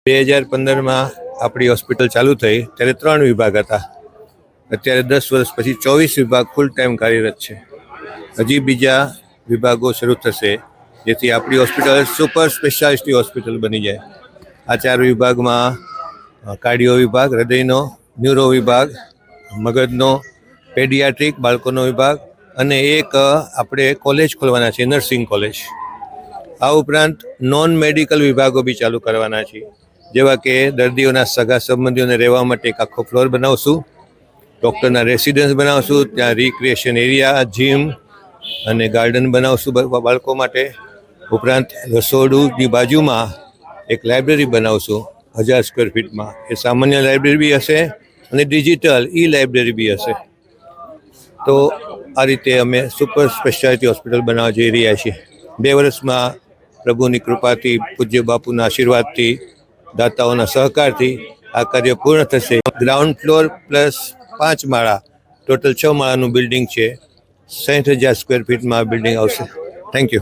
2015 में अपनी हॉस्पिटल चालू थी त्यारे 3 विभाग था। अत्यारे 10 वर्ष पछी 24 विभाग फूल टाइम कार्यरत है। हजी बीजा विभागों शुरू थशे जेथी आपणी हॉस्पिटल सुपर स्पेशियालिटी हॉस्पिटल बनी जाए। आ 4 विभाग में कार्डियो विभाग, हृदयनो, न्यूरो विभाग, मगजनो, पेडियाट्रिक बाळकोनो विभाग अने एक आपणे कॉलेज खोलवाना छे, नर्सिंग कॉलेज। आ उपरांत नॉन मेडिकल विभागों भी चालू करवाना छे, जेवा के दर्दीओना सगा संबंधीओने रहेवा माटे एक आखो फ्लोर बनावशुं, डॉक्टरना रेसिडेन्स बनावशुं, त्यां रिक्रिएशन एरिया, जीम अने गार्डन बनावशुं बाळको माटे। उपरांत रसोडुनी बाजुमां एक लाइब्रेरी बनावशुं 1000 स्क्वेर फीट में। ए सामान्य लाइब्रेरी भी हशे अने डिजिटल ई लाइब्रेरी भी हशे। तो आ रीते अमे सुपर स्पेशियालिटी हॉस्पिटल बनाववा जई रह्या छीए। 2 वर्ष में प्रभुनी कृपाथी, पूज्य बापूना आशीर्वादथी, दाताओना सहकारथी आ कार्य पूर्ण थशे। ग्राउंड फ्लोर प्लस 5 माळा, टोटल 6 माळानुं बिल्डिंग छे। 60,000 स्क्वेर फीट में आ बिल्डिंग आवशे। Thank you.